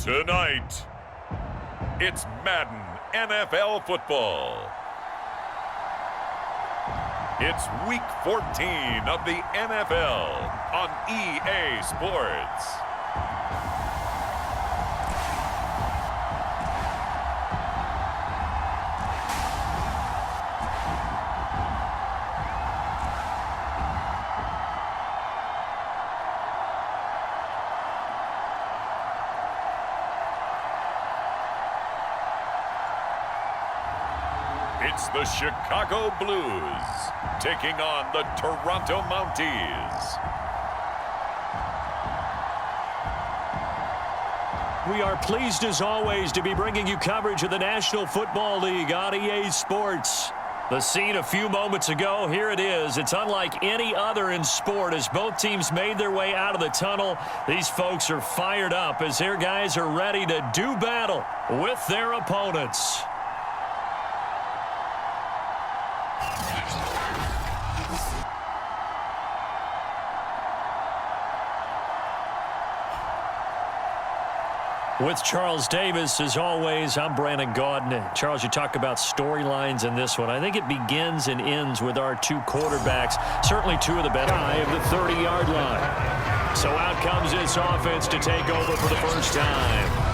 Tonight, it's Madden NFL football. It's week 14 of the NFL on EA Sports. It's the Chicago Blues taking on the Toronto Mounties. We are pleased as always to be bringing you coverage of the National Football League on EA Sports. The scene a few moments ago, here it is. It's unlike any other in sport as both teams made their way out of the tunnel. These folks are fired up as their guys are ready to do battle with their opponents. With Charles Davis, as always, I'm Brandon Gaudin. Charles, you talk about storylines in this one. I think it begins and ends with our two quarterbacks, certainly two of the best guy of the 30-yard line. So out comes this offense to take over for the first time.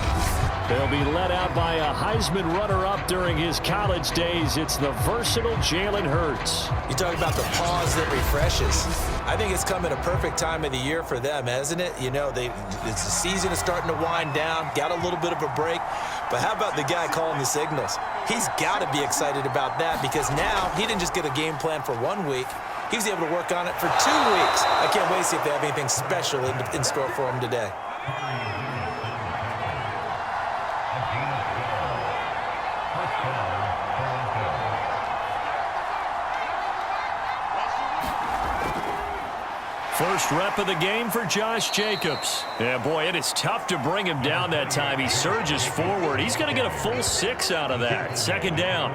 They'll be led out by a Heisman runner-up during his college days. It's the versatile Jalen Hurts. You talk about the pause that refreshes. I think it's come at a perfect time of the year for them, hasn't it? You know, the season is starting to wind down, got a little bit of a break. But how about the guy calling the signals? He's got to be excited about that because now he didn't just get a game plan for 1 week. He was able to work on it for 2 weeks. I can't wait to see if they have anything special in store for him today. First rep of the game for Josh Jacobs. Yeah, boy, it is tough to bring him down that time. He surges forward. He's going to get a full 6 out of that. Second down.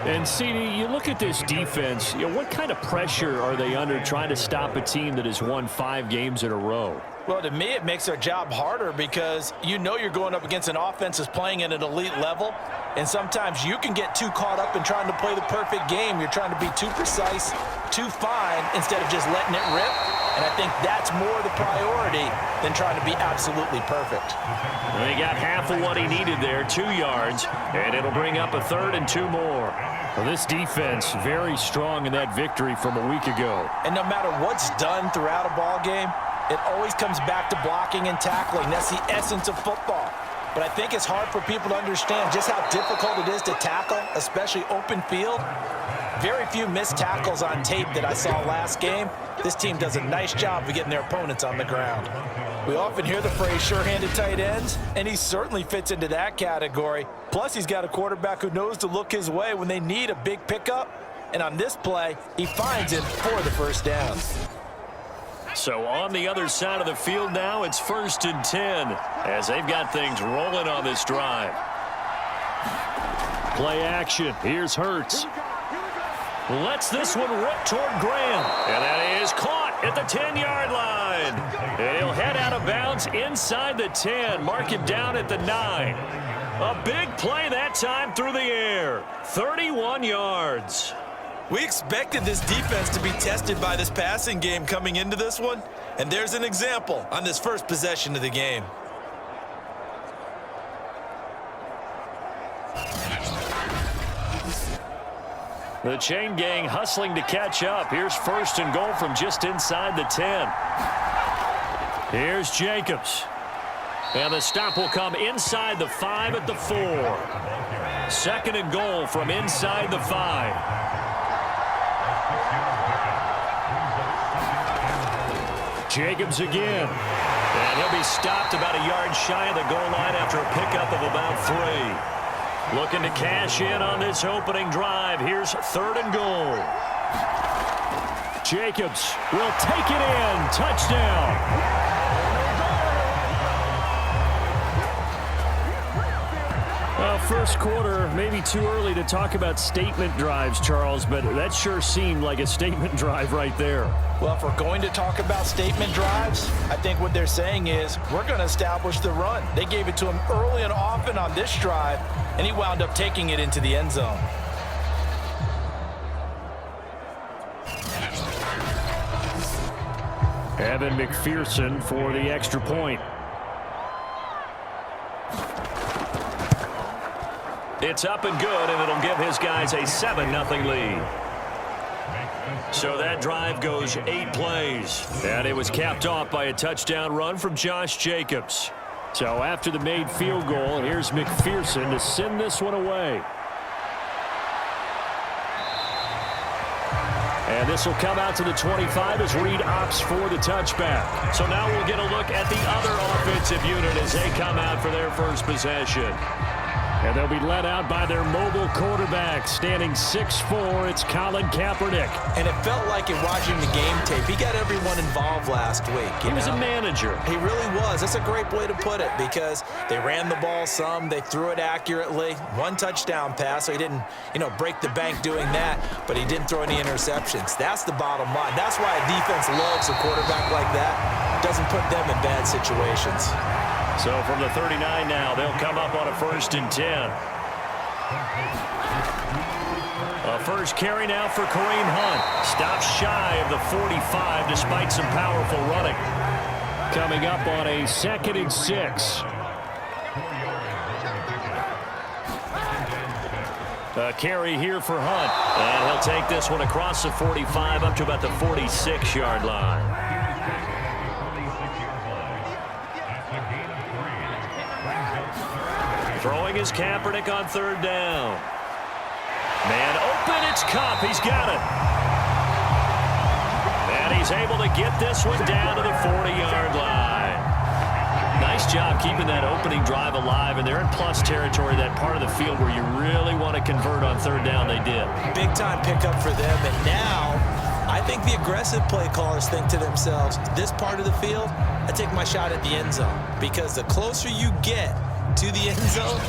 And, CD, you look at this defense, what kind of pressure are they under trying to stop a team that has won 5 games in a row? Well, to me, it makes their job harder because you know you're going up against an offense that's playing at an elite level, and sometimes you can get too caught up in trying to play the perfect game. You're trying to be too precise, too fine, instead of just letting it rip. And I think that's more the priority than trying to be absolutely perfect. Well, he got half of what he needed there, 2 yards, and it'll bring up a 3rd and 2 more. Well, this defense very strong in that victory from a week ago. And no matter what's done throughout a ball game, it always comes back to blocking and tackling. That's the essence of football. But I think it's hard for people to understand just how difficult it is to tackle, especially open field. Very few missed tackles on tape that I saw last game. This team does a nice job of getting their opponents on the ground. We often hear the phrase sure-handed tight ends, and he certainly fits into that category. Plus, he's got a quarterback who knows to look his way when they need a big pickup. And on this play, he finds it for the first down. So on the other side of the field now, it's 1st and 10 as they've got things rolling on this drive. Play action. Here's Hurts. Lets this one rip toward Graham. And that is caught at the 10-yard line. And he'll head out of bounds inside the 10. Mark him down at the 9. A big play that time through the air. 31 yards. We expected this defense to be tested by this passing game coming into this one. And there's an example on this first possession of the game. The chain gang hustling to catch up. Here's 1st and goal from just inside the 10. Here's Jacobs. And the stop will come inside the 5 at the 4. 2nd and goal from inside the 5. Jacobs again. And he'll be stopped about a yard shy of the goal line after a pickup of about 3. Looking to cash in on this opening drive. Here's 3rd and goal. Jacobs will take it in. Touchdown. A first quarter, maybe too early to talk about statement drives, Charles, but that sure seemed like a statement drive right there. Well, if we're going to talk about statement drives, I think what they're saying is we're going to establish the run. They gave it to him early and often on this drive, and he wound up taking it into the end zone. Evan McPherson for the extra point. It's up and good, and it'll give his guys a 7-0 lead. So that drive goes 8 plays, and it was capped off by a touchdown run from Josh Jacobs. So after the made field goal, here's McPherson to send this one away. And this will come out to the 25 as Reed opts for the touchback. So now we'll get a look at the other offensive unit as they come out for their first possession. And they'll be led out by their mobile quarterback, standing 6'4". It's Colin Kaepernick. And it felt like in watching the game tape, he got everyone involved last week. He was a manager. He really was. That's a great way to put it because they ran the ball some, they threw it accurately. 1 touchdown pass, so he didn't, break the bank doing that, but he didn't throw any interceptions. That's the bottom line. That's why a defense loves a quarterback like that. Doesn't put them in bad situations. So from the 39 now, they'll come up on a 1st and 10. A first carry now for Kareem Hunt. Stops shy of the 45 despite some powerful running. Coming up on a 2nd and 6. A carry here for Hunt. And he'll take this one across the 45 up to about the 46-yard line. Throwing is Kaepernick on 3rd down. Man open, it's Kupp. He's got it. And he's able to get this one down to the 40-yard line. Nice job keeping that opening drive alive, and they're in plus territory, that part of the field where you really want to convert on 3rd down. They did. Big-time pickup for them, and now I think the aggressive play callers think to themselves, this part of the field, I take my shot at the end zone, because the closer you get to the end zone,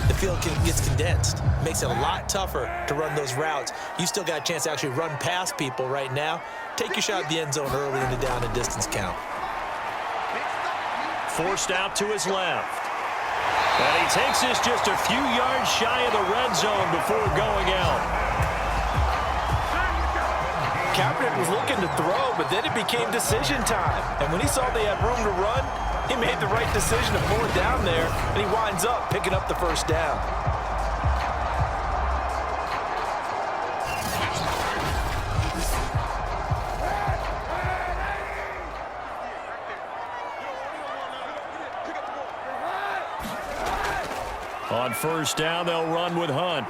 the field gets condensed. Makes it a lot tougher to run those routes. You still got a chance to actually run past people right now. Take your shot at the end zone early in the down and distance count. Forced out to his left. And he takes this just a few yards shy of the red zone before going out. Kaepernick was looking to throw, but then it became decision time. And when he saw they had room to run, he made the right decision to pull it down there, and he winds up picking up the 1st down. On 1st down, they'll run with Hunt.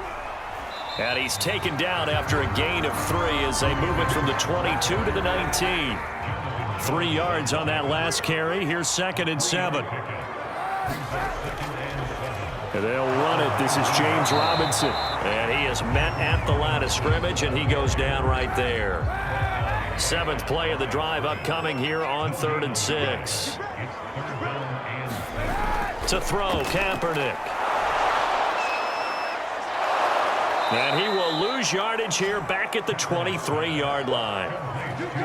And he's taken down after a gain of 3 as they move it from the 22 to the 19. 3 yards on that last carry. Here's 2nd and 7. And they'll run it. This is James Robinson. And he is met at the line of scrimmage, and he goes down right there. 7th play of the drive upcoming here on 3rd and 6. To throw, Kaepernick. And he will lose yardage here back at the 23-yard line.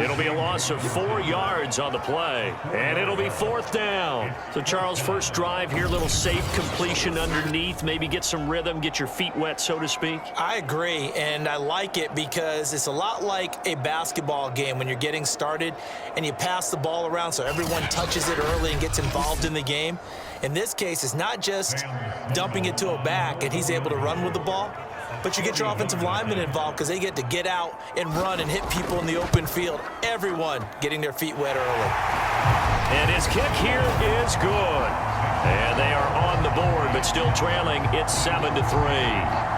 It'll be a loss of 4 yards on the play. And it'll be 4th down. So, Charles, first drive here, little safe completion underneath. Maybe get some rhythm, get your feet wet, so to speak. I agree, and I like it because it's a lot like a basketball game when you're getting started and you pass the ball around so everyone touches it early and gets involved in the game. In this case, it's not just dumping it to a back and he's able to run with the ball, but you get your offensive linemen involved because they get to get out and run and hit people in the open field. Everyone getting their feet wet early. And his kick here is good. And they are on the board, but still trailing. It's 7-3.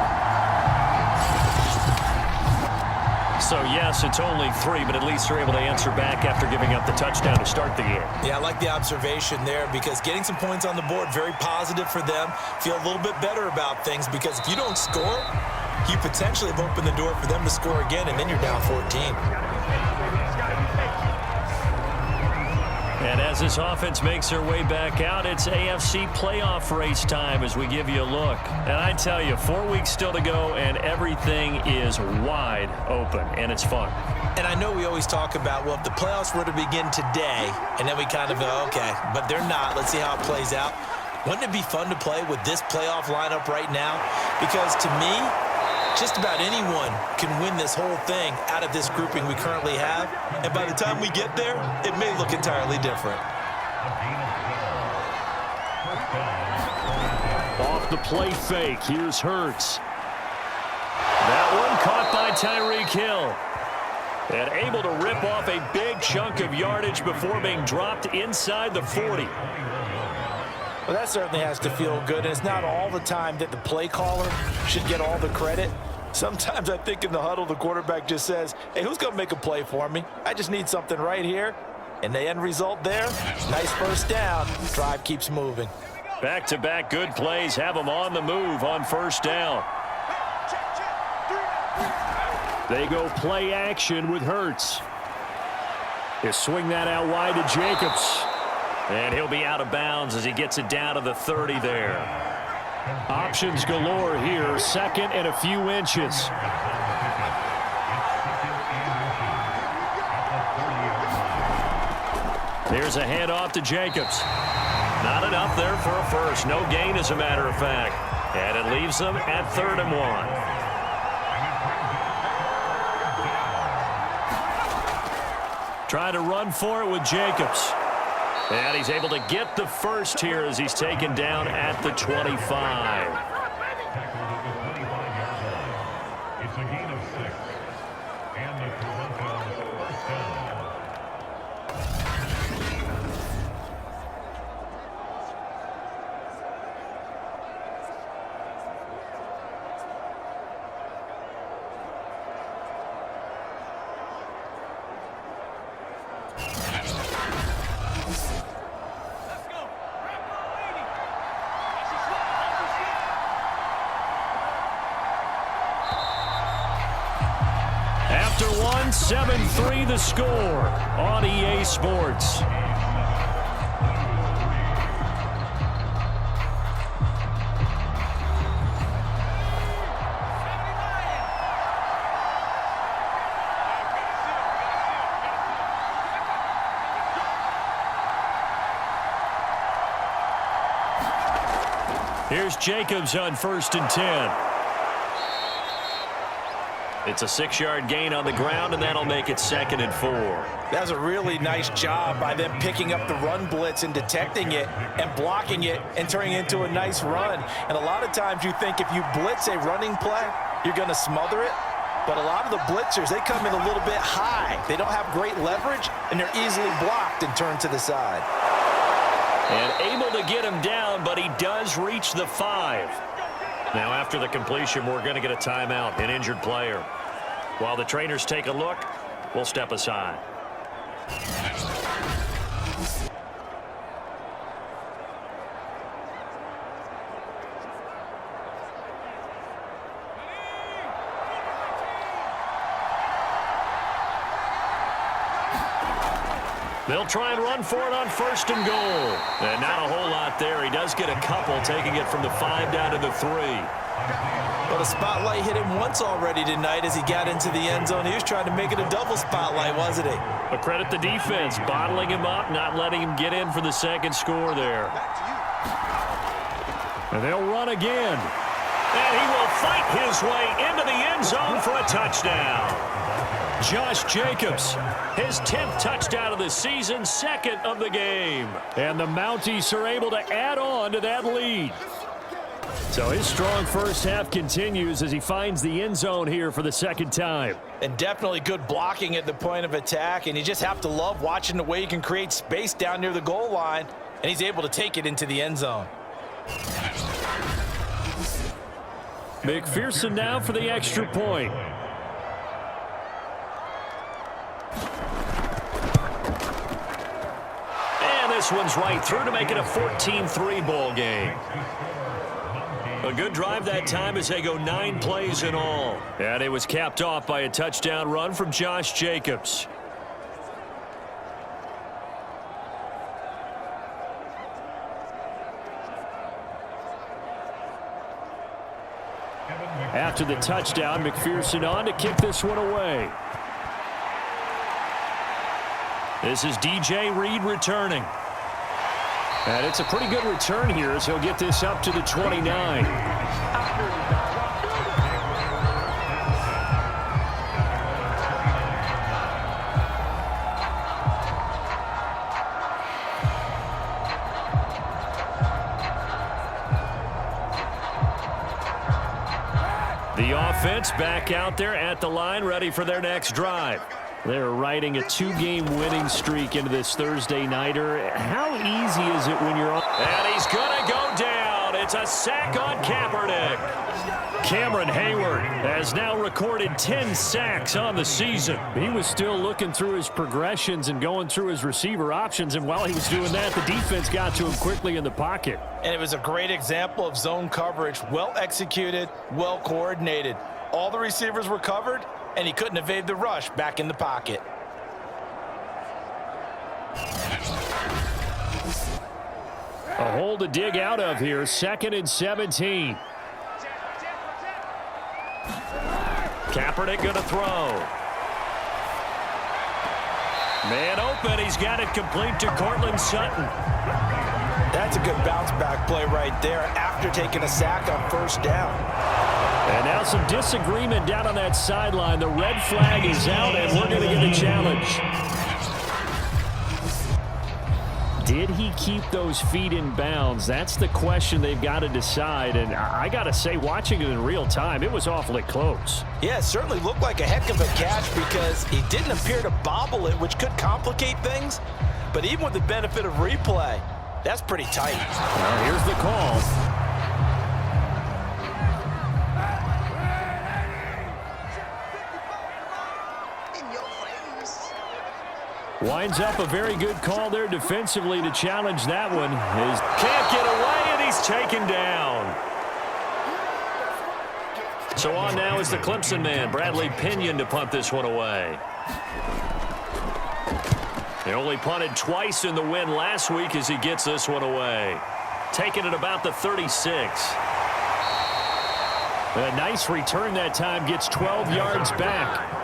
So, yes, it's only 3, but at least they're able to answer back after giving up the touchdown to start the game. Yeah, I like the observation there because getting some points on the board, very positive for them. Feel a little bit better about things because if you don't score, you potentially have opened the door for them to score again, and then you're down 14. And as As this offense makes their way back out, it's AFC playoff race time as we give you a look. And I tell you, 4 weeks still to go, and everything is wide open, and it's fun. And I know we always talk about, well, if the playoffs were to begin today, and then we kind of go, okay, but they're not. Let's see how it plays out. Wouldn't it be fun to play with this playoff lineup right now? Because to me, just about anyone can win this whole thing out of this grouping we currently have. And by the time we get there, it may look entirely different. Off the play fake, here's Hurts. That one caught by Tyreek Hill. And able to rip off a big chunk of yardage before being dropped inside the 40. Well, that certainly has to feel good, and it's not all the time that the play caller should get all the credit. Sometimes I think in the huddle, the quarterback just says, hey, who's going to make a play for me? I just need something right here. And the end result there, nice first down. Drive keeps moving. Back-to-back good plays have them on the move on first down. They go play action with Hurts. He'll swing that out wide to Jacobs. And he'll be out of bounds as he gets it down to the 30 there. Options galore here, second and a few inches. Here's a handoff to Jacobs. Not enough there for a first. No gain, as a matter of fact. And it leaves them at 3rd and 1. Try to run for it with Jacobs. And he's able to get the first here as he's taken down at the 25. It's a gain of 6. And the Toronto first down. After 7-3 the score on EA Sports. Here's Jacobs on 1st and 10. It's a 6-yard gain on the ground, and that'll make it 2nd and 4. That was a really nice job by them picking up the run blitz and detecting it and blocking it and turning it into a nice run. And a lot of times you think if you blitz a running play, you're going to smother it. But a lot of the blitzers, they come in a little bit high. They don't have great leverage, and they're easily blocked and turned to the side. And able to get him down, but he does reach the 5. Now, after the completion, we're going to get a timeout, an injured player. While the trainers take a look, we'll step aside. They'll try and run for it on 1st and goal. And not a whole lot there. He does get a couple, taking it from the 5 down to the 3. Well, the spotlight hit him once already tonight as he got into the end zone. He was trying to make it a double spotlight, wasn't he? But credit the defense, bottling him up, not letting him get in for the 2nd score there. And they'll run again. And he will fight his way into the end zone for a touchdown. Josh Jacobs, his 10th touchdown of the season, 2nd of the game. And the Mounties are able to add on to that lead. So his strong first half continues as he finds the end zone here for the 2nd time. And definitely good blocking at the point of attack. And you just have to love watching the way he can create space down near the goal line. And he's able to take it into the end zone. McPherson now for the extra point. And this one's right through to make it a 14-3 ball game. A good drive that time as they go 9 plays in all. And it was capped off by a touchdown run from Josh Jacobs. After the touchdown, McPherson on to kick this one away. This is DJ Reed returning. And it's a pretty good return here as he'll get this up to the 29. The offense back out there at the line, ready for their next drive. They're riding a 2-game winning streak into this Thursday nighter. How easy is it when you're on? And he's going to go down. It's a sack on Kaepernick. Cameron Hayward has now recorded 10 sacks on the season. He was still looking through his progressions and going through his receiver options, and while he was doing that, the defense got to him quickly in the pocket. And it was a great example of zone coverage, well executed, well coordinated. All the receivers were covered, and he couldn't evade the rush back in the pocket. A hole to dig out of here, 2nd and 17. Kaepernick going to throw. Man open, he's got it complete to Cortland Sutton. That's a good bounce back play right there after taking a sack on 1st down. And now some disagreement down on that sideline. The red flag is out, and we're going to get a challenge. Did he keep those feet in bounds? That's the question they've got to decide. And I got to say, watching it in real time, it was awfully close. Yeah, it certainly looked like a heck of a catch because he didn't appear to bobble it, which could complicate things. But even with the benefit of replay, that's pretty tight. Well, here's the call. Winds up a very good call there defensively to challenge that one. Can't get away, and he's taken down. So on now is the Clemson man, Bradley Pinion, to punt this one away. They only punted twice in the win last week as he gets this one away. Taking it about the 36. A nice return that time, gets 12 yards back.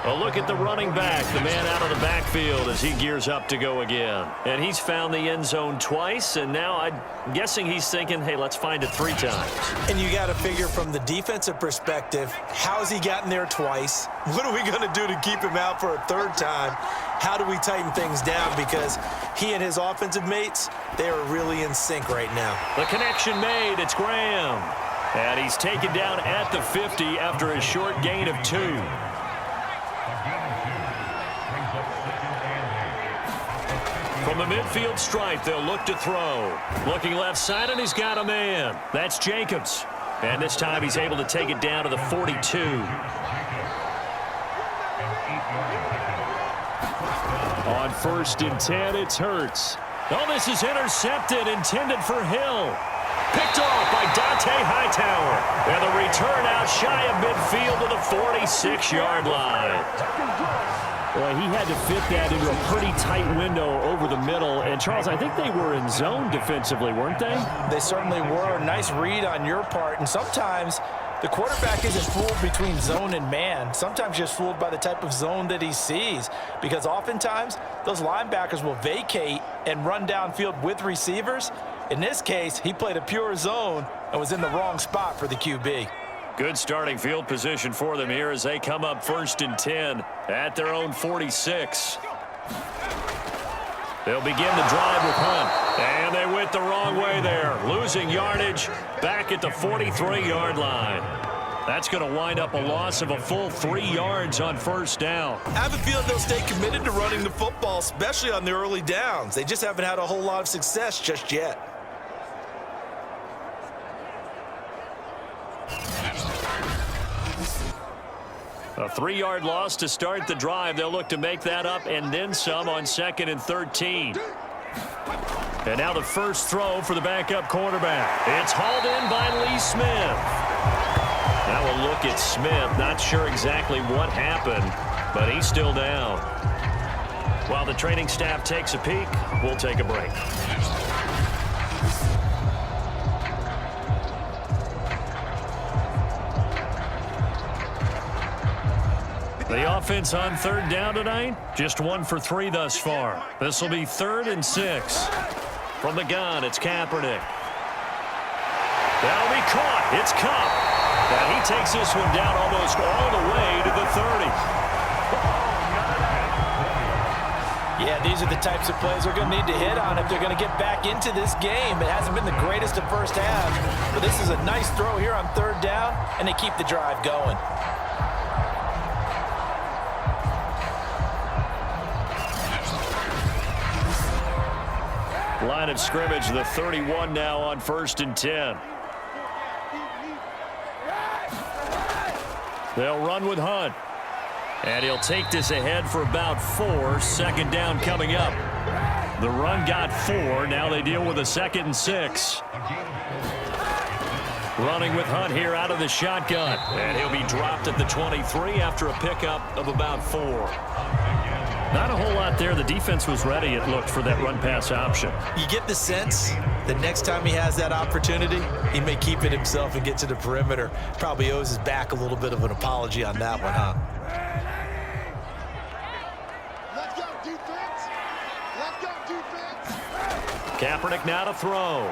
A look at the running back, the man out of the backfield as he gears up to go again. And he's found the end zone twice, and now I'm guessing he's thinking, hey, let's find it 3 times. And you got to figure from the defensive perspective, how has he gotten there twice? What are we going to do to keep him out for a 3rd time? How do we tighten things down? Because he and his offensive mates, they are really in sync right now. The connection made. It's Graham. And he's taken down at the 50 after a short gain of 2. From the midfield stripe, they'll look to throw. Looking left side, and he's got a man. That's Jacobs. And this time he's able to take it down to the 42. On 1st and 10, it's Hurts. Oh, this is intercepted, intended for Hill. Picked off by Dante Hightower. And the return out shy of midfield to the 46-yard line. Well, he had to fit that into a pretty tight window over the middle. And, Charles, I think they were in zone defensively, weren't they? They certainly were. Nice read on your part. And sometimes the quarterback isn't fooled between zone and man. Sometimes just fooled by the type of zone that he sees. Because oftentimes, those linebackers will vacate and run downfield with receivers. In this case, he played a pure zone and was in the wrong spot for the QB. Good starting field position for them here as they come up 1st and 10 at their own 46. They'll begin the drive with Hunt. And they went the wrong way there. Losing yardage back at the 43-yard line. That's going to wind up a loss of a full 3 yards on 1st down. I have a feeling they'll stay committed to running the football, especially on the early downs. They just haven't had a whole lot of success just yet. A 3-yard loss to start the drive. They'll look to make that up and then some on 2nd and 13. And now the first throw for the backup quarterback. It's hauled in by Lee Smith. Now a look at Smith. Not sure exactly what happened, but he's still down. While the training staff takes a peek, we'll take a break. The offense on third down tonight, just 1 for 3 thus far. This will be 3rd and 6. From the gun, it's Kaepernick. That'll be caught. It's Kupp. And he takes this one down almost all the way to the 30. Yeah, these are the types of plays they're going to need to hit on if they're going to get back into this game. It hasn't been the greatest of first half, but this is a nice throw here on third down, and they keep the drive going. Line of scrimmage, the 31 now on 1st and 10. They'll run with Hunt. And he'll take this ahead for about 4. 2nd down coming up. The run got 4. Now they deal with a 2nd and 6. Running with Hunt here out of the shotgun. And he'll be dropped at the 23 after a pickup of about 4. Not a whole lot there. The defense was ready, it looked, for that run-pass option. You get the sense that next time he has that opportunity, he may keep it himself and get to the perimeter. Probably owes his back a little bit of an apology on that one, huh? Let's go, defense. Let's go, defense. Kaepernick now to throw.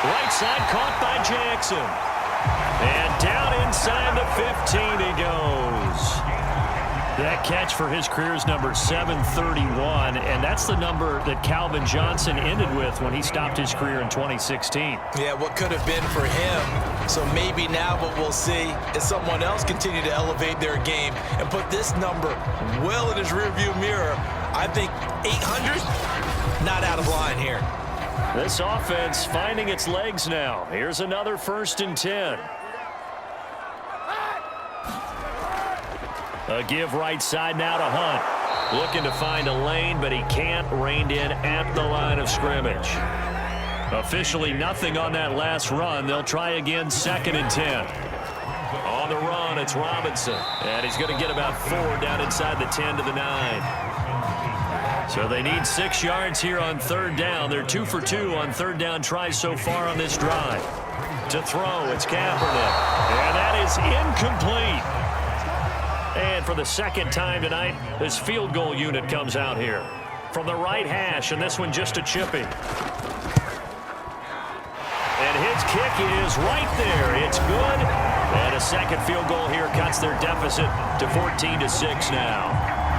Right side caught by Jackson. And down inside the 15 he goes. That catch for his career is number 731, and that's the number that Calvin Johnson ended with when he stopped his career in 2016. Yeah, what could have been for him. So maybe now what we'll see is someone else continue to elevate their game and put this number well in his rearview mirror. I think 800, not out of line here. This offense finding its legs now. Here's another 1st and 10. A give right side now to Hunt. Looking to find a lane, but he can't. Reined in at the line of scrimmage. Officially nothing on that last run. They'll try again 2nd and 10. On the run, it's Robinson. And he's going to get about 4 down inside the 10 to the 9. So they need 6 yards here on third down. They're 2 for 2 on third down tries so far on this drive. To throw, it's Kaepernick. And that is incomplete. And for the 2nd time tonight, this field goal unit comes out here. From the right hash, and this one just a chipping. And his kick is right there. It's good. And a 2nd field goal here cuts their deficit to 14-6 now.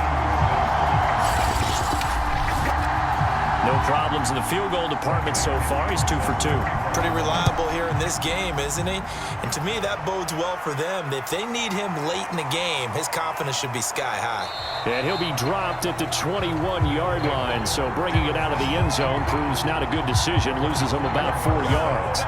No problems in the field goal department so far. He's 2 for 2. Pretty reliable here in this game, isn't he? And to me, that bodes well for them. If they need him late in the game, his confidence should be sky high. And he'll be dropped at the 21-yard line. So bringing it out of the end zone proves not a good decision. Loses him about 4 yards.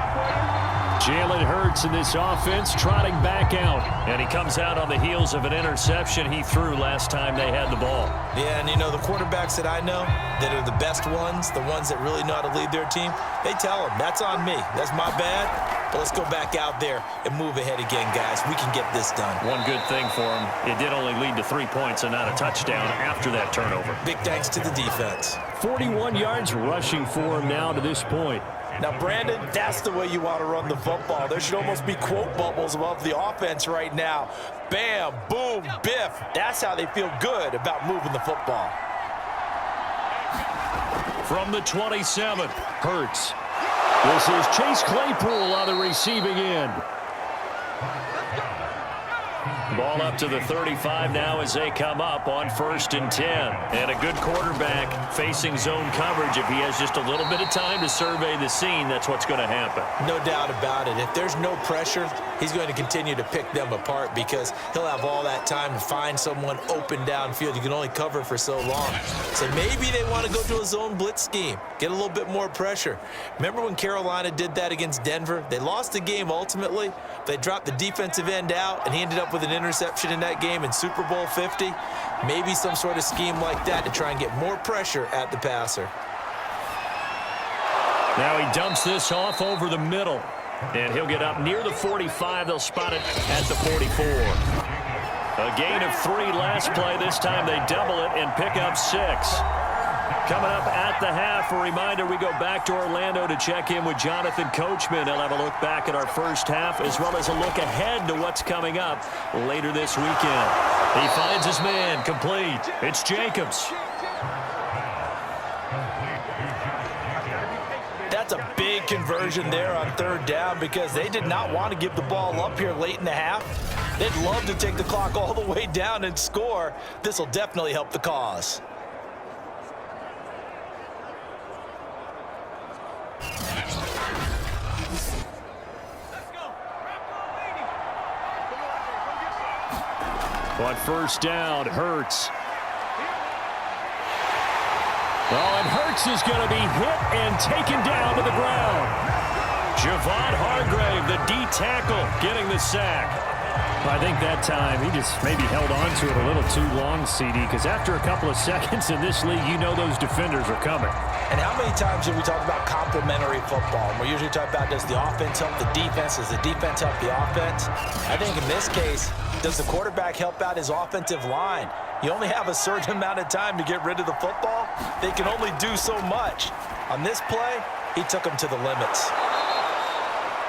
Jalen Hurts in this offense trotting back out. And he comes out on the heels of an interception he threw last time they had the ball. Yeah, and you know, the quarterbacks that I know that are the best ones, the ones that really know how to lead their team, they tell them, that's on me. That's my bad. But let's go back out there and move ahead again, guys. We can get this done. One good thing for him, it did only lead to 3 points and not a touchdown after that turnover. Big thanks to the defense. 41 yards rushing for him now to this point. Now, Brandon, that's the way you want to run the football. There should almost be quote bubbles above the offense right now. Bam, boom, biff. That's how they feel good about moving the football. From the 27, Hurts. This is Chase Claypool on the receiving end. Ball up to the 35 now as they come up on 1st and 10. And a good quarterback facing zone coverage. If he has just a little bit of time to survey the scene, that's what's going to happen. No doubt about it. If there's no pressure, he's going to continue to pick them apart because he'll have all that time to find someone open downfield. You can only cover for so long. So maybe they want to go to a zone blitz scheme, get a little bit more pressure. Remember when Carolina did that against Denver? They lost the game ultimately. They dropped the defensive end out, and he ended up with an interception in that game in Super Bowl 50. Maybe some sort of scheme like that to try and get more pressure at the passer. Now he dumps this off over the middle, and he'll get up near the 45. They'll spot it at the 44. A gain of 3 last play. This time they double it and pick up 6. Coming up at the half, a reminder, we go back to Orlando to check in with Jonathan Coachman. He'll have a look back at our first half as well as a look ahead to what's coming up later this weekend. He finds his man, complete. It's Jacobs. That's a big conversion there on third down because they did not want to give the ball up here late in the half. They'd love to take the clock all the way down and score. This will definitely help the cause. On first down, Hurts. Oh, and Hurts is going to be hit and taken down to the ground. Javon Hargrave, the D tackle, getting the sack. I think that time he just maybe held on to it a little too long, CD, because after a couple of seconds in this league, you know those defenders are coming. And how many times do we talk about complementary football? We usually talk about, does the offense help the defense? Does the defense help the offense? I think in this case, does the quarterback help out his offensive line? You only have a certain amount of time to get rid of the football. They can only do so much. On this play, he took them to the limits.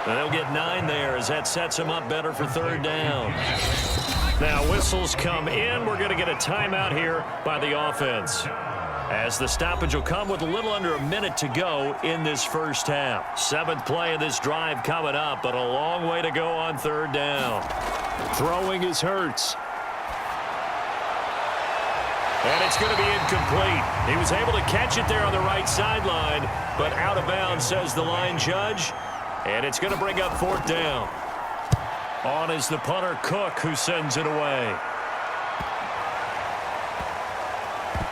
And they'll get 9 there as that sets them up better for third down. Now whistles come in. We're going to get a timeout here by the offense, as the stoppage will come with a little under a minute to go in this first half. 7th play of this drive coming up, but a long way to go on third down. Throwing is Hurts. And it's going to be incomplete. He was able to catch it there on the right sideline, but out of bounds, says the line judge. And it's going to bring up 4th down. On is the punter, Cook, who sends it away.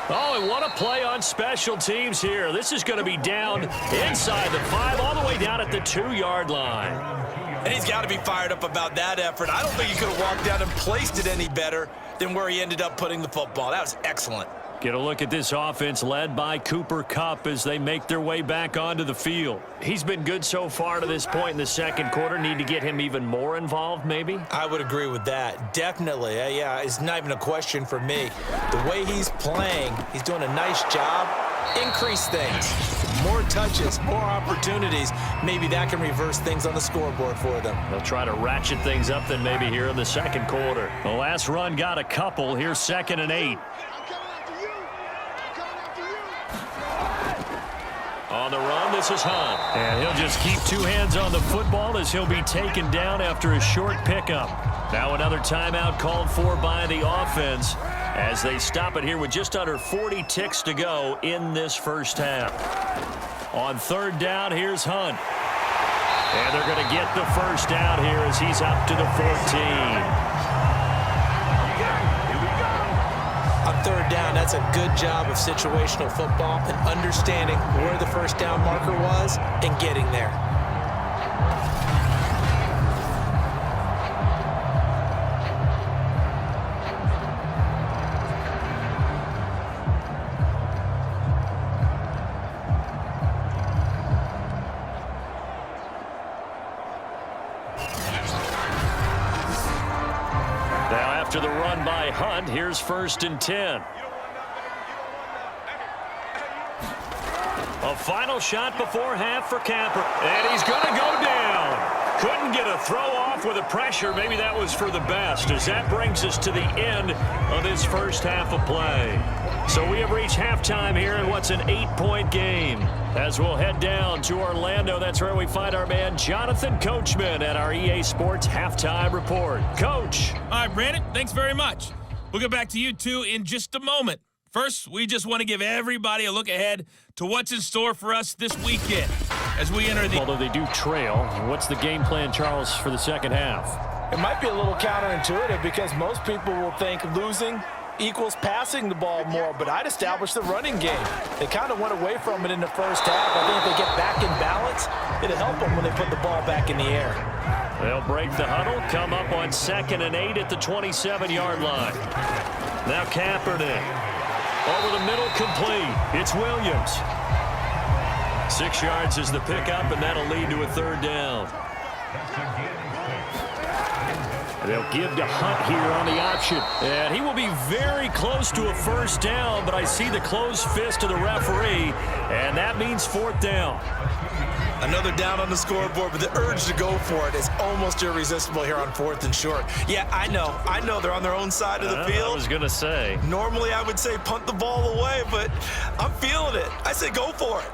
Oh, and what a play on special teams here. This is going to be down inside the 5, all the way down at the 2-yard line. And he's got to be fired up about that effort. I don't think he could have walked down and placed it any better than where he ended up putting the football. That was excellent. Get a look at this offense led by Cooper Kupp as they make their way back onto the field. He's been good so far to this point in the second quarter. Need to get him even more involved, maybe? I would agree with that. Definitely. Yeah, it's not even a question for me. The way he's playing, he's doing a nice job. Increase things. More touches, more opportunities. Maybe that can reverse things on the scoreboard for them. They'll try to ratchet things up then maybe here in the second quarter. The last run got a couple. Here's 2nd and 8. On the run, this is Hunt. And he'll just keep 2 hands on the football as he'll be taken down after a short pickup. Now another timeout called for by the offense as they stop it here with just under 40 ticks to go in this first half. On third down, here's Hunt. And they're going to get the first down here as he's up to the 14. On third down, that's a good job of situational football and understanding where the first down marker was and getting there. After the run by Hunt, here's 1st and 10. A final shot before half for Capper. And he's going to go down. Couldn't get a throw off with the pressure. Maybe that was for the best, as that brings us to the end of this first half of play. So we have reached halftime here in what's an 8-point game. As we'll head down to Orlando, that's where we find our man Jonathan Coachman at our EA Sports Halftime Report. Coach. All right, Brandon, thanks very much. We'll get back to you two in just a moment. First, we just want to give everybody a look ahead to what's in store for us this weekend as we enter the... Although they do trail, what's the game plan, Charles, for the second half? It might be a little counterintuitive because most people will think losing equals passing the ball more, but I'd establish the running game. They kind of went away from it in the first half. I think if they get back in balance, it'll help them when they put the ball back in the air. They'll break the huddle, come up on 2nd and 8 at the 27-yard line. Now Kaepernick. Over the middle, complete. It's Williams. 6 yards is the pickup, and that'll lead to a third down. They'll give to Hunt here on the option. And he will be very close to a first down, but I see the closed fist of the referee, and that means fourth down. Another down on the scoreboard, but the urge to go for it is almost irresistible here on 4th and short. Yeah, I know they're on their own side of the field. I was going to say. Normally I would say punt the ball away, but I'm feeling it. I say go for it.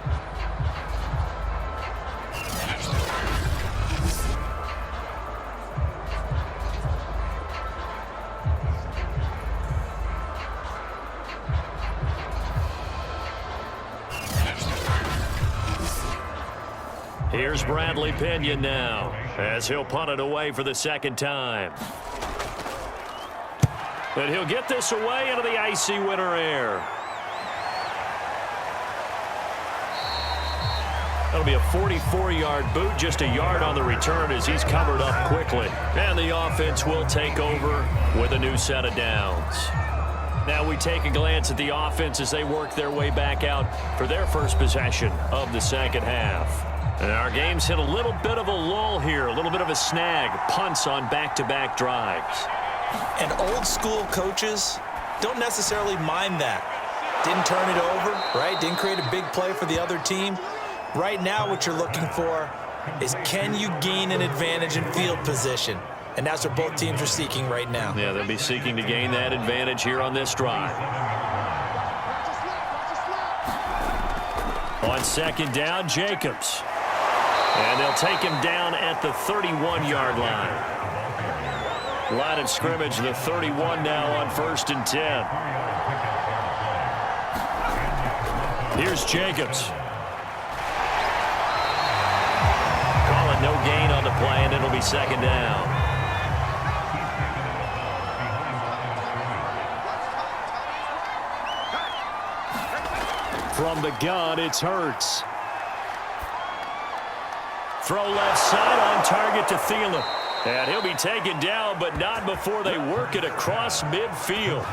Here's Bradley Pinion now, as he'll punt it away for the second time. And he'll get this away into the icy winter air. That'll be a 44-yard boot, just a yard on the return as he's covered up quickly. And the offense will take over with a new set of downs. Now we take a glance at the offense as they work their way back out for their first possession of the second half. And our game's hit a little bit of a lull here, a little bit of a snag, punts on back-to-back drives. And old school coaches don't necessarily mind that. Didn't turn it over, right? Didn't create a big play for the other team. Right now what you're looking for is, can you gain an advantage in field position? And that's what both teams are seeking right now. Yeah, they'll be seeking to gain that advantage here on this drive. On second down, Jacobs. And they'll take him down at the 31-yard line. Line of scrimmage, the 31 now on 1st and 10. Here's Jacobs. Call it no gain on the play, and it'll be second down. From the gun, it's Hurts. Throw left side on target to Thielen. And he'll be taken down, but not before they work it across midfield.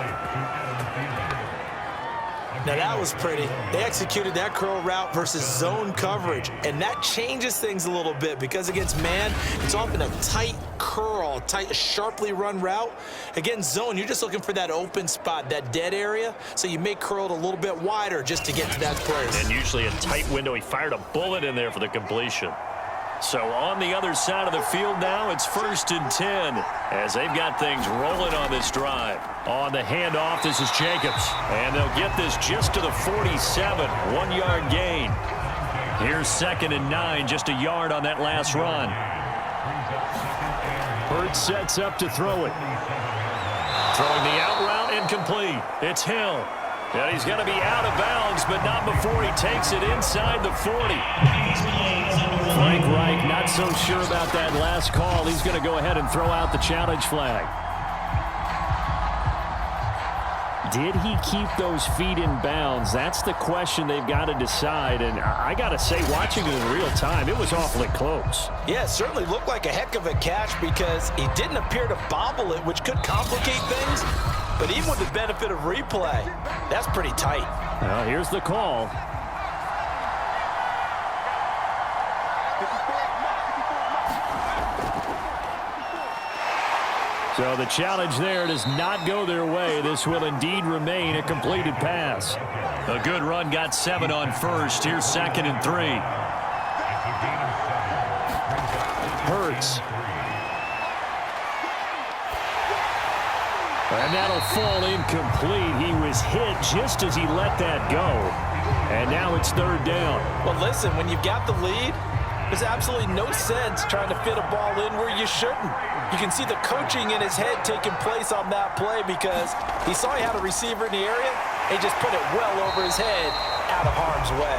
Now that was pretty. They executed that curl route versus zone coverage, and that changes things a little bit because against man, it's often a tight curl, tight, sharply run route. Against zone, you're just looking for that open spot, that dead area, so you may curl it a little bit wider just to get to that place. And usually a tight window. He fired a bullet in there for the completion. So on the other side of the field now, it's 1st and 10 as they've got things rolling on this drive. On the handoff, this is Jacobs. And they'll get this just to the 47, 1-yard gain. Here's 2nd and 9, just a yard on that last run. Hurts sets up to throw it. Throwing the out route, incomplete. It's Hill. And he's going to be out of bounds, but not before he takes it inside the 40. Frank Reich not so sure about that last call. He's going to go ahead and throw out the challenge flag. Did he keep those feet in bounds? That's the question they've got to decide. And I got to say, watching it in real time, it was awfully close. Yeah, it certainly looked like a heck of a catch because he didn't appear to bobble it, which could complicate things. But even with the benefit of replay, that's pretty tight. Well, here's the call. So the challenge there does not go their way. This will indeed remain a completed pass. A good run, got 7 on 1st. Here's 2nd and 3. Hurts. And that'll fall incomplete. He was hit just as he let that go. And now it's 3rd down. Well, listen, when you've got the lead, there's absolutely no sense trying to fit a ball in where you shouldn't. You can see the coaching in his head taking place on that play because he saw he had a receiver in the area. He just put it well over his head, out of harm's way.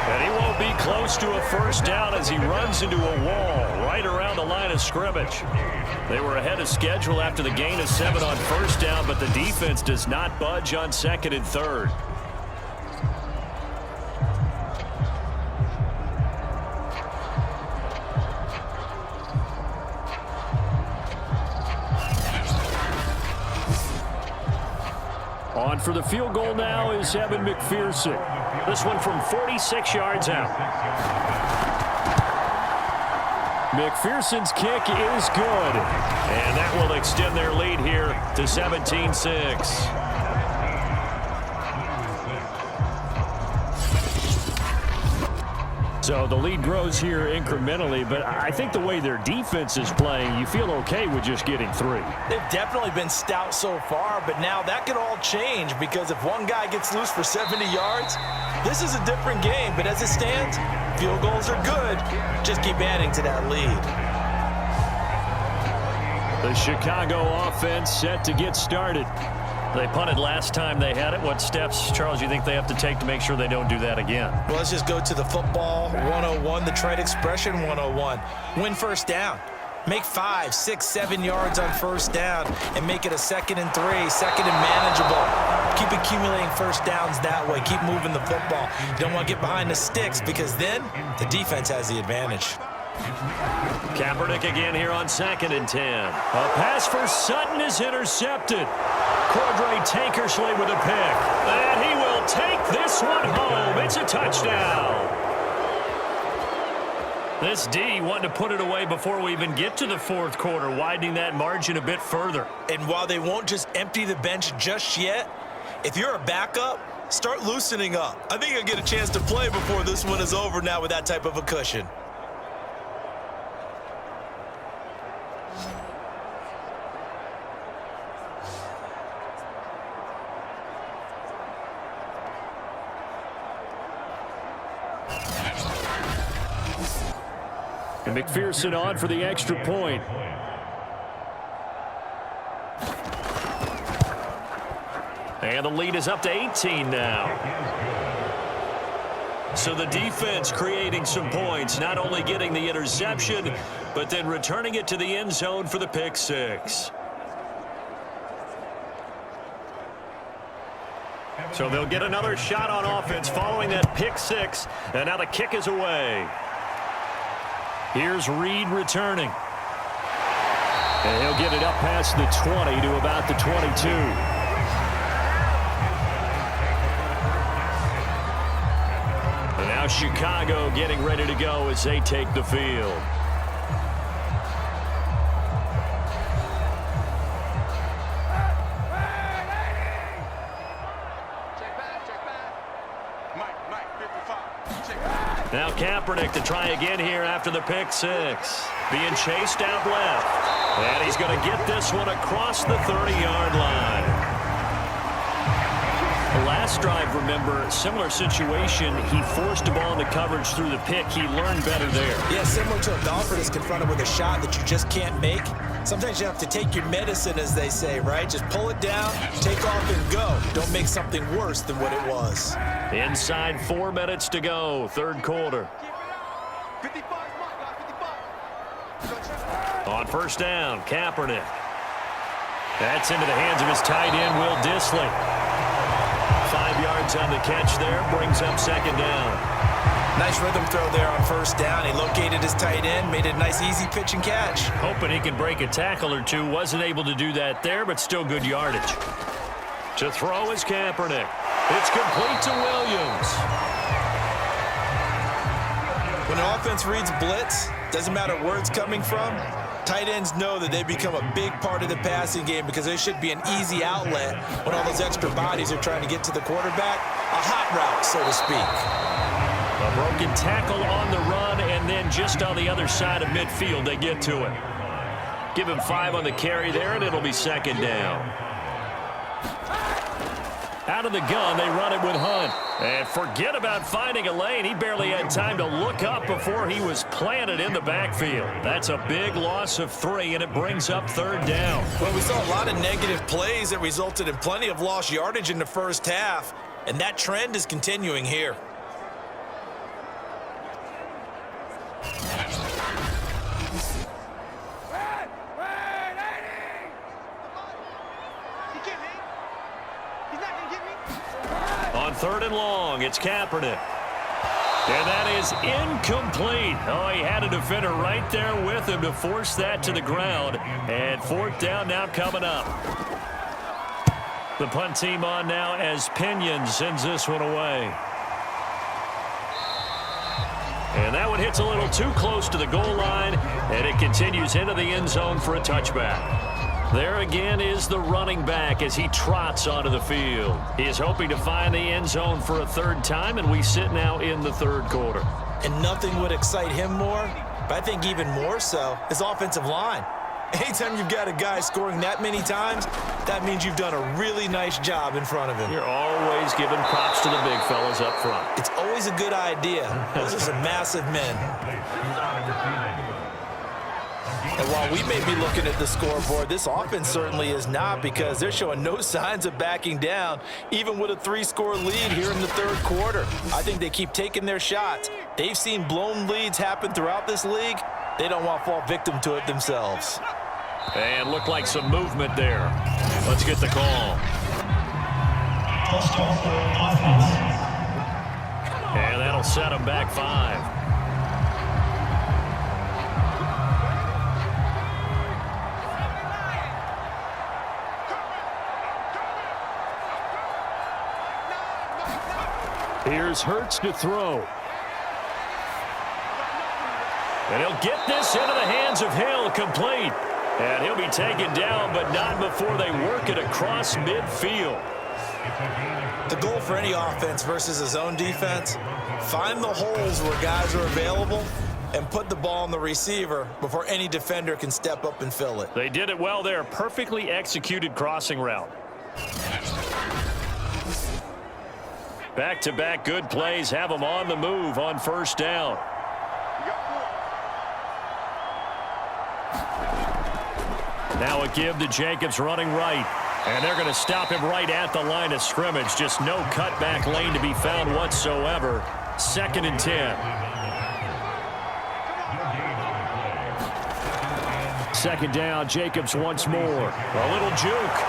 And he won't be close to a first down as he runs into a wall right around the line of scrimmage. They were ahead of schedule after the gain of 7 on first down, but the defense does not budge on 2nd and 3rd. On for the field goal now is Evan McPherson. This one from 46 yards out. McPherson's kick is good. And that will extend their lead here to 17-6. So the lead grows here incrementally, but I think the way their defense is playing, you feel okay with just getting 3. They've definitely been stout so far, but now that could all change because if one guy gets loose for 70 yards, this is a different game. But as it stands, field goals are good. Just keep adding to that lead. The Chicago offense set to get started. They punted last time they had it. What steps, Charles, you think they have to take to make sure they don't do that again? Well, let's just go to the football 101, the trade expression 101. Win first down. Make 5, 6, 7 yards on first down and make it a 2nd and 3, second and manageable. Keep accumulating first downs that way. Keep moving the football. You don't want to get behind the sticks because then the defense has the advantage. Kaepernick again here on 2nd and 10. A pass for Sutton is intercepted. Cordray Tankersley with a pick. And he will take this one home. It's a touchdown. This D wanting to put it away before we even get to the 4th quarter, widening that margin a bit further. And while they won't just empty the bench just yet, if you're a backup, start loosening up. I think you'll get a chance to play before this one is over now with that type of a cushion. And McPherson on for the extra point. And the lead is up to 18 now. So the defense creating some points, not only getting the interception, but then returning it to the end zone for the pick 6. So they'll get another shot on offense following that pick 6, and now the kick is away. Here's Reed returning. And he'll get it up past the 20 to about the 22. And now Chicago getting ready to go as they take the field. Now Kaepernick to try again here after the pick 6. Being chased out left. And he's going to get this one across the 30-yard line. The last drive, remember, similar situation. He forced a ball into coverage through the pick. He learned better there. Yeah, similar to a golfer that's confronted with a shot that you just can't make. Sometimes you have to take your medicine, as they say, right? Just pull it down, take off, and go. Don't make something worse than what it was. Inside 4 minutes to go, 3rd quarter. 55, On first down, Kaepernick. That's into the hands of his tight end, Will Dissly. 5 yards on the catch there, brings up 2nd down. Nice rhythm throw there on first down. He located his tight end, made it a nice easy pitch and catch. Hoping he can break a tackle or two. Wasn't able to do that there, but still good yardage. To throw is Kaepernick. It's complete to Williams. When an offense reads blitz, doesn't matter where it's coming from, tight ends know that they become a big part of the passing game because there should be an easy outlet when all those extra bodies are trying to get to the quarterback. A hot route, so to speak. A broken tackle on the run, and then just on the other side of midfield, they get to it. Give him 5 on the carry there, and it'll be 2nd down. Out of the gun, they run it with Hunt. And forget about finding a lane. He barely had time to look up before he was planted in the backfield. That's a big loss of 3, and it brings up 3rd down. Well, we saw a lot of negative plays that resulted in plenty of lost yardage in the first half, and that trend is continuing here. On 3rd and long, it's Kaepernick. And that is incomplete. Oh, he had a defender right there with him to force that to the ground. And 4th down now coming up. The punt team on now as Pinion sends this one away. And that one hits a little too close to the goal line, and it continues into the end zone for a touchback. There again is the running back as he trots onto the field. He is hoping to find the end zone for a third time, and we sit now in the third quarter. And nothing would excite him more, but I think even more so, his offensive line. Anytime you've got a guy scoring that many times, that means you've done a really nice job in front of him. You're always giving props to the big fellas up front. It's always a good idea. Those are some massive men. And while we may be looking at the scoreboard, this offense certainly is not, because they're showing no signs of backing down, even with a 3-score lead here in the third quarter. I think they keep taking their shots. They've seen blown leads happen throughout this league. They don't want to fall victim to it themselves. And looked like some movement there. Let's get the call. And that'll set them back 5. Here's Hurts to throw. And he'll get this into the hands of Hill, complete. And he'll be taken down, but not before they work it across midfield. The goal for any offense versus his own defense, find the holes where guys are available and put the ball on the receiver before any defender can step up and fill it. They did it well there. Perfectly executed crossing route. Back-to-back good plays have them on the move on first down. Now a give to Jacobs running right. And they're going to stop him right at the line of scrimmage. Just no cutback lane to be found whatsoever. 2nd and 10. 2nd down, Jacobs once more. A little juke.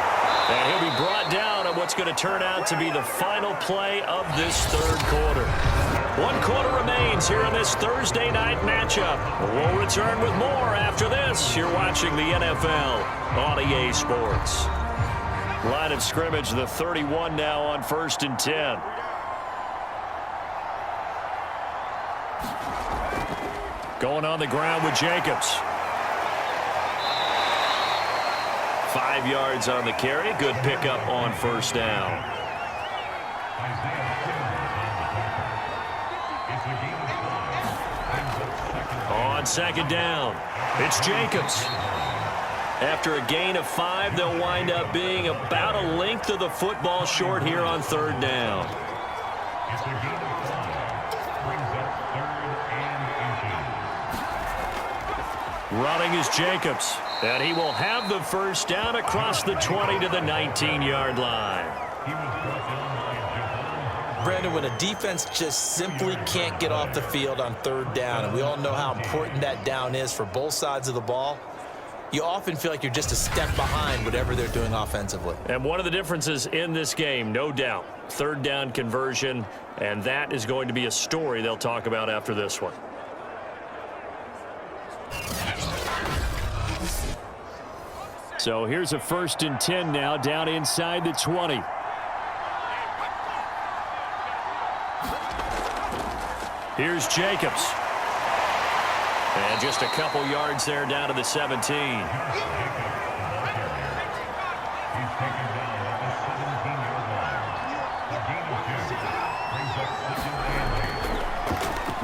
And he'll be brought down on what's going to turn out to be the final play of this third quarter. 1 quarter remains here in this Thursday night matchup. We'll return with more after this. You're watching the NFL on EA Sports. Line of scrimmage, the 31 now on 1st and 10. Going on the ground with Jacobs. 5 yards on the carry. Good pickup on first down. On 2nd down, it's Jacobs. After a gain of 5, they'll wind up being about a length of the football short here on 3rd down. Running is Jacobs, and he will have the first down across the 20 to the 19-yard line. Brandon, when a defense just simply can't get off the field on 3rd down, and we all know how important that down is for both sides of the ball, you often feel like you're just a step behind whatever they're doing offensively. And one of the differences in this game, no doubt, 3rd down conversion, and that is going to be a story they'll talk about after this one. So here's a 1st and 10 now, down inside the 20. Here's Jacobs. And just a couple yards there down to the 17.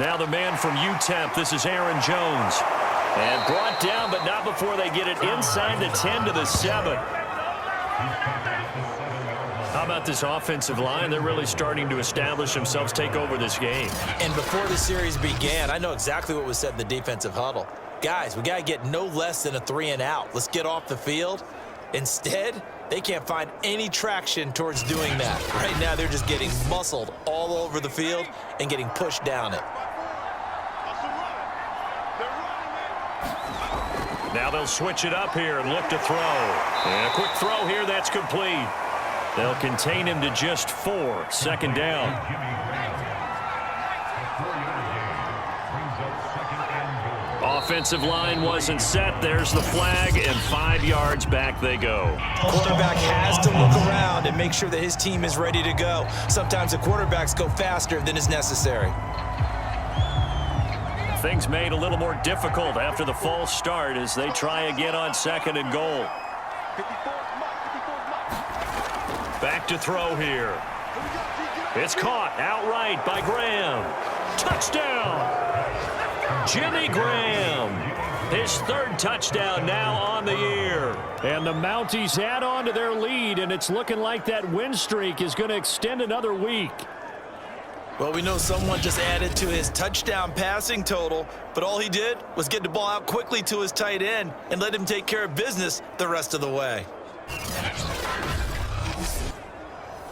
Now the man from UTEP, this is Aaron Jones. And brought down, but not before they get it inside the 10 to the 7. How about this offensive line? They're really starting to establish themselves, take over this game. And before the series began, I know exactly what was said in the defensive huddle. Guys, we got to get no less than a 3 and out. Let's get off the field. Instead, they can't find any traction towards doing that. Right now, they're just getting muscled all over the field and getting pushed down it. Now they'll switch it up here and look to throw. And a quick throw here, that's complete. They'll contain him to just 4. 2nd down. Offensive line wasn't set. There's the flag, and 5 yards back they go. Quarterback has to look around and make sure that his team is ready to go. Sometimes the quarterbacks go faster than is necessary. Things made a little more difficult after the false start as they try again on 2nd and goal. Back to throw here. It's caught outright by Graham. Touchdown! Jimmy Graham. His 3rd touchdown now on the year. And the Mounties add on to their lead, and it's looking like that win streak is going to extend another week. Well, we know someone just added to his touchdown passing total, but all he did was get the ball out quickly to his tight end and let him take care of business the rest of the way.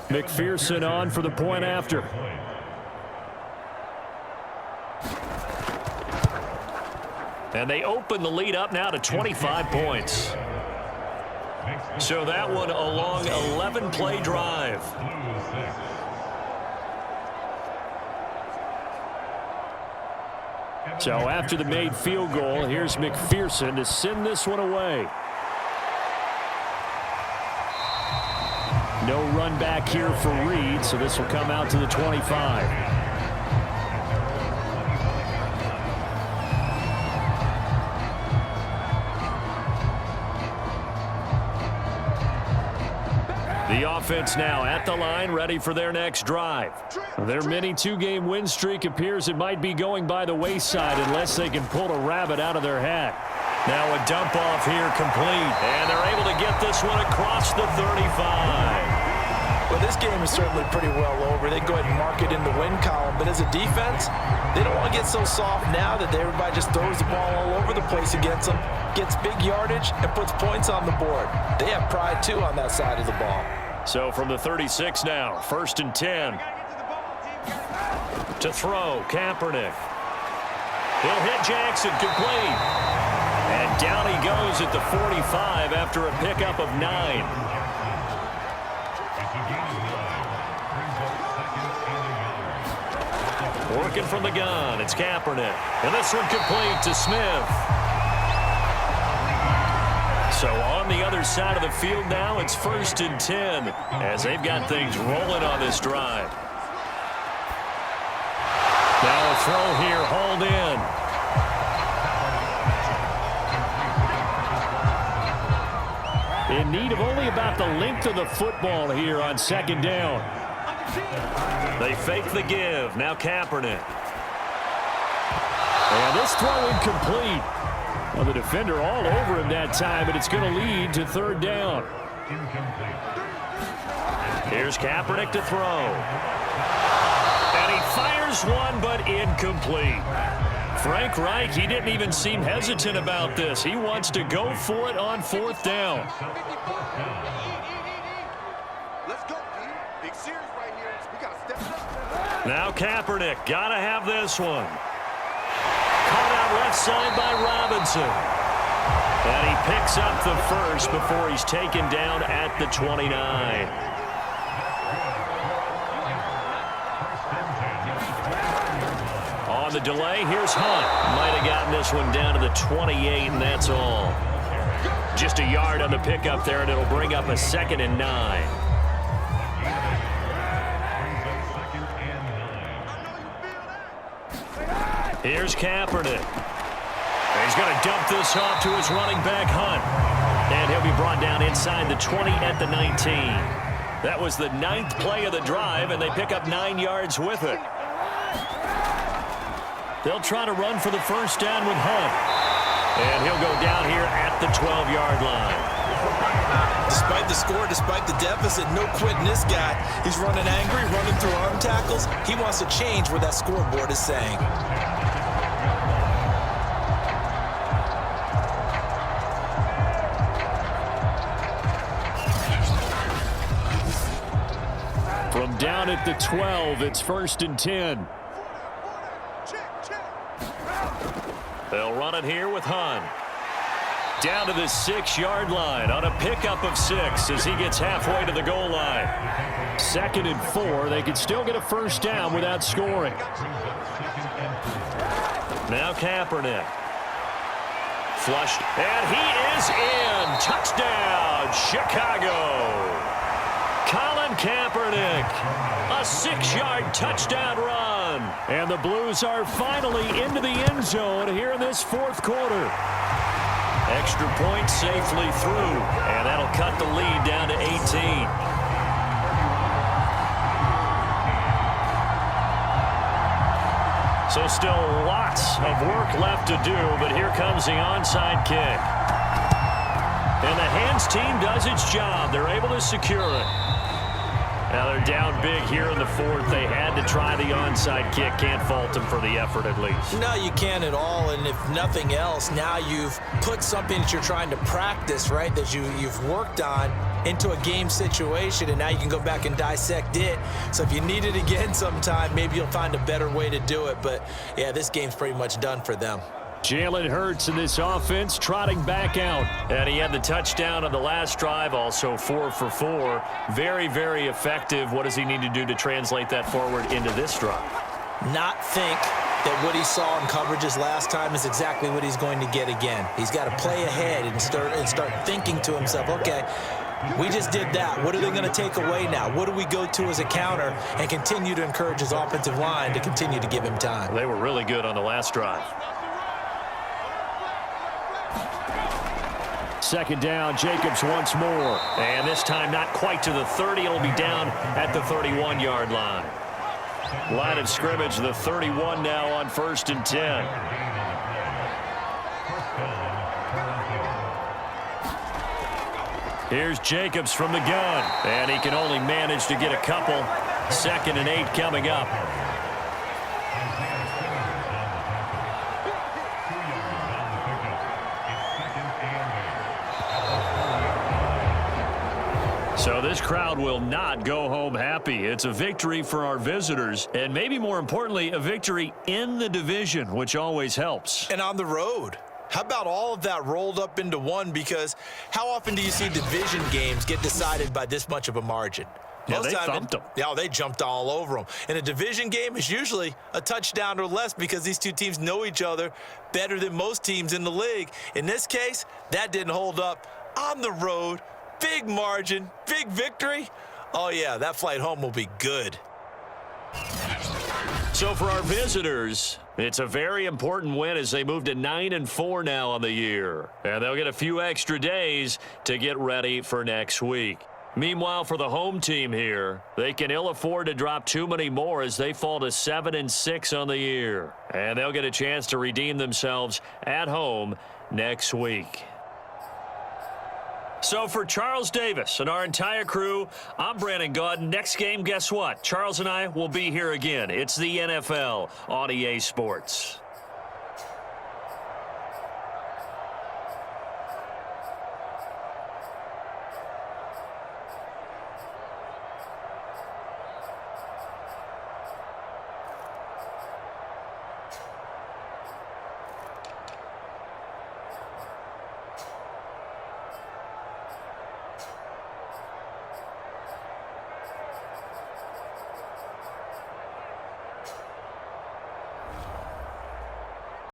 McPherson on for the point after. And they open the lead up now to 25 points. So that one a long 11-play drive. So after the made field goal, here's McPherson to send this one away. No run back here for Reed, so this will come out to the 25. The offense now at the line, ready for their next drive. Their mini 2-game win streak appears it might be going by the wayside unless they can pull a rabbit out of their hat. Now a dump off here complete, and they're able to get this one across the 35. Well, this game is certainly pretty well over. They go ahead and mark it in the win column, but as a defense, they don't want to get so soft now that everybody just throws the ball all over the place against them, gets big yardage, and puts points on the board. They have pride, too, on that side of the ball. So from the 36 now, 1st and 10. To throw, Kaepernick. He'll hit Jackson, complete. And down he goes at the 45 after a pickup of 9. Working from the gun, it's Kaepernick. And this one complete to Smith. So on the other side of the field now, it's 1st and 10 as they've got things rolling on this drive. Now a throw here, hauled in. In need of only about the length of the football here on 2nd down. They fake the give. Now Kaepernick. And this throw incomplete. Well, the defender all over him that time, but it's going to lead to 3rd down. Here's Kaepernick to throw. And he fires one, but incomplete. Frank Reich, he didn't even seem hesitant about this. He wants to go for it on 4th down. Let's go, dude. Big series right here. We got to step it up. Now Kaepernick, gotta have this one. Caught out left side by Robinson. And he picks up the 1st before he's taken down at the 29. On the delay, here's Hunt. Might have gotten this one down to the 28, and that's all. Just a yard on the pickup there, and it'll bring up a 2nd and 9. Here's Kaepernick. He's going to dump this off to his running back, Hunt. And he'll be brought down inside the 20 at the 19. That was the 9th play of the drive, and they pick up 9 yards with it. They'll try to run for the 1st down with Hunt. And he'll go down here at the 12-yard line. Despite the score, despite the deficit, no quitting this guy. He's running angry, running through arm tackles. He wants to change what that scoreboard is saying. From down at the 12, it's 1st and 10. They'll run it here with Hunt. Down to the 6-yard line on a pickup of 6 as he gets halfway to the goal line. 2nd and 4. They could still get a 1st down without scoring. Now Kaepernick. Flushed. And he is in. Touchdown, Chicago. Colin Kaepernick. A 6-yard touchdown run. run. And the Blues are finally into the end zone here in this fourth quarter. Extra point safely through, and that'll cut the lead down to 18. So still lots of work left to do, but here comes the onside kick. And the hands team does its job. They're able to secure it. Now they're down big here in the fourth. They had to try the onside kick. Can't fault them for the effort at least. No, you can't at all. And if nothing else, now you've put something that you're trying to practice, right, that you've worked on into a game situation, and now you can go back and dissect it. So if you need it again sometime, maybe you'll find a better way to do it. But, yeah, this game's pretty much done for them. Jalen Hurts in this offense trotting back out. And he had the touchdown on the last drive, also 4 for 4. Very, very effective. What does he need to do to translate that forward into this drive? Not think that what he saw in coverages last time is exactly what he's going to get again. He's got to play ahead and start thinking to himself, okay, we just did that. What are they going to take away now? What do we go to as a counter? And continue to encourage his offensive line to continue to give him time. They were really good on the last drive. Second down, Jacobs once more. And this time not quite to the 30. It'll be down at the 31-yard line. Line of scrimmage, the 31 now on 1st and 10. Here's Jacobs from the gun. And he can only manage to get a couple. 2nd and 8 coming up. So this crowd will not go home happy. It's a victory for our visitors, and maybe more importantly, a victory in the division, which always helps. And on the road. How about all of that rolled up into one? Because how often do you see division games get decided by this much of a margin? Yeah, they thumped them. Yeah, they jumped all over them. In a division game, it's usually a touchdown or less because these two teams know each other better than most teams in the league. In this case, that didn't hold up. On the road, big margin, big victory. Oh, yeah, that flight home will be good. So for our visitors, it's a very important win as they move to 9-4 now on the year. And they'll get a few extra days to get ready for next week. Meanwhile, for the home team here, they can ill afford to drop too many more as they fall to 7-6 on the year. And they'll get a chance to redeem themselves at home next week. So for Charles Davis and our entire crew, I'm Brandon Gaudin. Next game, guess what? Charles and I will be here again. It's the NFL on EA Sports.